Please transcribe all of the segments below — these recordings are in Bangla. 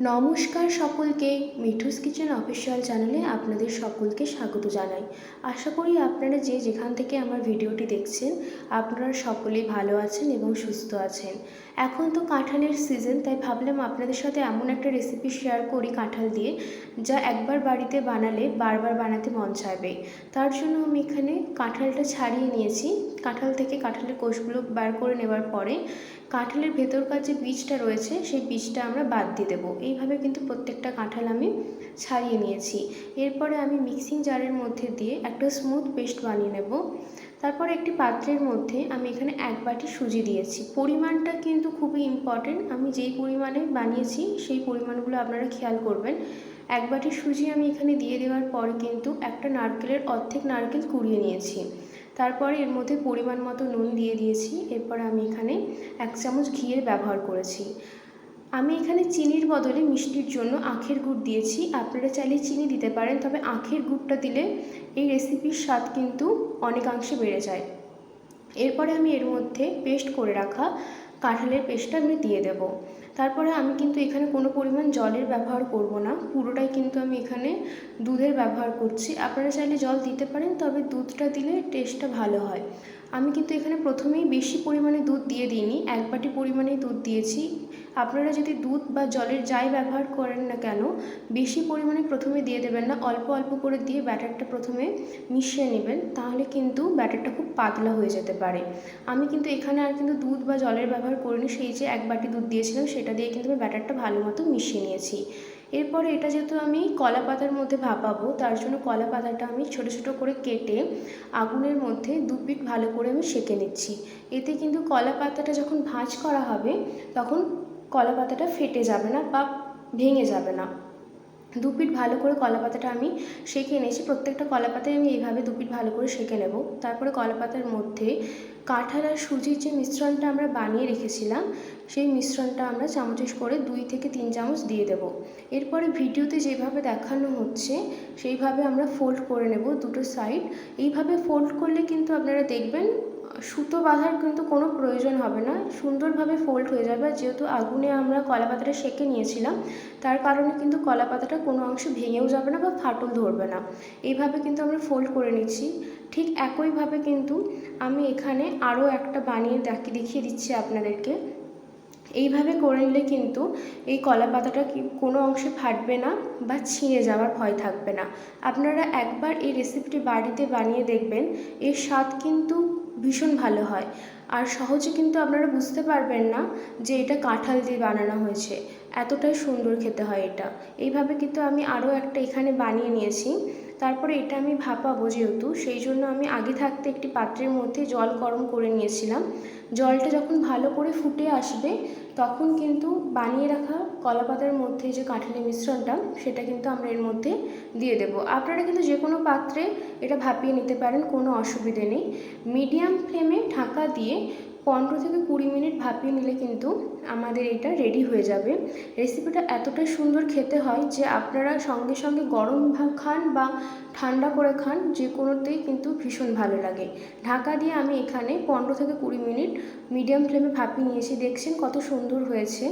নমস্কার সকলকে, মিঠুস কিচেন অফিসিয়াল চ্যানেলে আপনাদের সকলকে স্বাগত জানাই। আশা করি আপনারা যে যেখান থেকে আমার ভিডিওটি দেখছেন আপনারা সকলেই ভালো আছেন এবং সুস্থ আছেন। এখন তো কাঁঠালের সিজন, তাই ভাবলাম আপনাদের সাথে এমন একটা রেসিপি শেয়ার করি কাঁঠাল দিয়ে, যা একবার বাড়িতে বানালে বারবার বানাতে মন চাইবে। তার জন্য আমি এখানে কাঁঠালটা ছাড়িয়ে নিয়েছি। কাঁঠাল থেকে কাঁঠালের কোষগুলো বার করে নেওয়ার পরে কাঁঠালের ভেতরকার যে বীজটা রয়েছে সেই বীজটা আমরা বাদ দিয়ে দেবো। এইভাবে কিন্তু প্রত্যেকটা কাঁঠাল আমি ছাড়িয়ে নিয়েছি। এরপরে আমি মিক্সিং জারের মধ্যে দিয়ে একটা স্মুথ পেস্ট বানিয়ে নেব। তারপর একটি পাত্রের মধ্যে আমি এখানে 1 বাটি সুজি দিয়েছি। পরিমাণটা কিন্তু খুবই ইম্পর্টেন্ট, আমি যেই পরিমাণে বানিয়েছি সেই পরিমাণগুলো আপনারা খেয়াল করবেন। 1 বাটি সুজি আমি এখানে দিয়ে দেওয়ার পরে কিন্তু একটা নারকেলের অর্ধেক নারকেল কুড়িয়ে নিয়েছি। তারপরে এর মধ্যে পরিমাণ মতো নুন দিয়ে দিয়েছি। এরপরে আমি এখানে 1 চামচ ঘিয়ের ব্যবহার করেছি। আমি এখানে চিনির বদলে মিষ্টির জন্য আখের গুড় দিয়েছি। আপনারা চাইলে চিনি দিতে পারেন, তবে আখের গুড়টা দিলে এই রেসিপির স্বাদ কিন্তু অনেকাংশে বেড়ে যায়। এরপরে আমি এর মধ্যে পেস্ট করে রাখা কাঁঠালের পেস্টটা আমি দিয়ে দেব। তারপরে আমি কিন্তু এখানে কোনো পরিমাণ জলের ব্যবহার করব না, পুরোটাই কিন্তু আমি এখানে দুধের ব্যবহার করছি। আপনারা চাইলে জল দিতে পারেন, তবে দুধটা দিলে টেস্টটা ভালো হয়। আমি কিন্তু এখানে প্রথমেই বেশি পরিমাণে দুধ দিয়ে দিইনি, 1 বাটি পরিমাণেই দুধ দিয়েছি। আপনারা যদি দুধ বা জলের যাই ব্যবহার করেন না কেন, বেশি পরিমাণে প্রথমে দিয়ে দেবেন না, অল্প অল্প করে দিয়ে ব্যাটারটা প্রথমে মিশিয়ে নেবেন, তাহলে কিন্তু ব্যাটারটা খুব পাতলা হয়ে যেতে পারে। আমি কিন্তু এখানে আর কিন্তু দুধ বা জলের ব্যবহার করিনি, সেই যে 1 বাটি দুধ দিয়েছিলাম সেটা দিয়ে কিন্তু আমি ব্যাটারটা ভালো মতো মিশিয়ে নিয়েছি। এরপরে এটা যেহেতু আমি কলা পাতার মধ্যে ভাপাবো, তার জন্য কলা পাতাটা আমি ছোটো ছোটো করে কেটে আগুনের মধ্যে 2 পিঠ ভালো করে আমি সেঁকে নিচ্ছি। এতে কিন্তু কলা পাতাটা যখন ভাঁজ করা হবে তখন কলা পাতাটা ফেটে যাবে না বা ভেঙে যাবে না। 2 পিঠ ভালো করে কলা পাতাটা আমি সেঁকে নিয়েছি। প্রত্যেকটা কলা পাতায় আমি এইভাবে 2 পিঠ ভালো করে সেঁকে নেব। তারপরে কলা পাতার মধ্যে কাঁঠাল আর সুজির যে মিশ্রণটা আমরা বানিয়ে রেখেছিলাম সেই মিশ্রণটা আমরা চামচে করে 2 থেকে 3 চামচ দিয়ে দেব। এরপরে ভিডিওতে যেভাবে দেখানো হচ্ছে সেইভাবে আমরা ফোল্ড করে নেব দুটো সাইড। এইভাবে ফোল্ড করলে কিন্তু আপনারা দেখবেন সুতো বাঁধার কিন্তু কোনো প্রয়োজন হবে না, সুন্দরভাবে ফোল্ড হয়ে যাবে। যেহেতু আগুনে আমরা কলা পাতাটা সেঁকে নিয়েছিলাম, তার কারণে কিন্তু কলা পাতাটা কোনো অংশে ভেঙেও যাবে না বা ফাটল ধরবে না। এইভাবে কিন্তু আমরা ফোল্ড করে নিচ্ছি। ঠিক একইভাবে কিন্তু আমি এখানে আরও একটা বানিয়ে দেখিয়ে দিচ্ছি আপনাদেরকে। এইভাবে করে নিলে কিন্তু এই কলা পাতাটা কোনো অংশে ফাটবে না বা ছিঁড়ে যাওয়ার ভয় থাকবে না। আপনারা একবার এই রেসিপিটি বাড়িতে বানিয়ে দেখবেন, এর স্বাদ কিন্তু ভীষণ ভালো হয়। আর সহজে কিন্তু আপনারা বুঝতে পারবেন না যে এটা কাঁঠাল দিয়ে বানানো হয়েছে, এতটাই সুন্দর খেতে হয় এটা। এইভাবে কিন্তু আমি আরও একটা এখানে বানিয়ে নিয়েছি। তারপরে এটা আমি ভাপাবো যেহেতু, সেই জন্য আমি আগে থাকতে একটি পাত্রের মধ্যে জল গরম করে নিয়েছিলাম। জলটা যখন ভালো করে ফুটে আসবে তখন কিন্তু বানিয়ে রাখা কলা পাতার মধ্যে যে কাঁঠালের মিশ্রণটা সেটা কিন্তু আমরা এর মধ্যে দিয়ে দেব। আপনারা কিন্তু যে কোনো পাত্রে এটা ভাপিয়ে নিতে পারেন, কোনো অসুবিধে নেই। মিডিয়াম ফ্লেমে ঢাকা দিয়ে 15 থেকে 20 মিনিট ভাপিয়ে নিলে কিন্তু আমাদের এটা রেডি হয়ে যাবে। রেসিপিটা এতটাই সুন্দর খেতে হয় যে আপনারা সঙ্গে সঙ্গে গরম খান বা ঠান্ডা করে খান, যে কোনোতেই কিন্তু ভীষণ ভালো লাগে। ঢাকা দিয়ে আমি এখানে 15 থেকে 20 মিনিট মিডিয়াম ফ্লেমে ভাপিয়ে নিয়েছি। দেখছেন কত সুন্দর হয়েছে।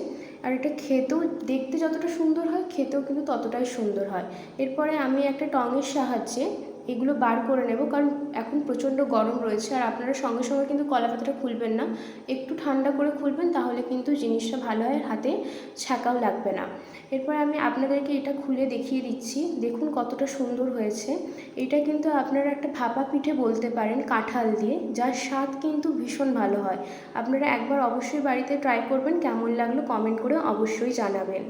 আর এটা খেতেও, দেখতে যতটা সুন্দর হয় খেতেও কিন্তু ততটাই সুন্দর হয়। এরপরে আমি একটা টঙের সাহায্যে এগুলো বার করে নেব, কারণ এখন প্রচণ্ড গরম রয়েছে। আর আপনারা সঙ্গে সঙ্গে কিন্তু কলা পাতাটা খুলবেন না, একটু ঠান্ডা করে খুলবেন, তাহলে কিন্তু জিনিসটা ভালো হয়, হাতে ছ্যাঁকাও লাগবে না। এরপর আমি আপনাদেরকে এটা খুলে দেখিয়ে দিচ্ছি, দেখুন কতটা সুন্দর হয়েছে। এটা কিন্তু আপনারা একটা ভাপা পিঠে বলতে পারেন কাঁঠাল দিয়ে, যার স্বাদ কিন্তু ভীষণ ভালো হয়। আপনারা একবার অবশ্যই বাড়িতে ট্রাই করবেন, কেমন লাগলো কমেন্ট করে অবশ্যই জানাবেন।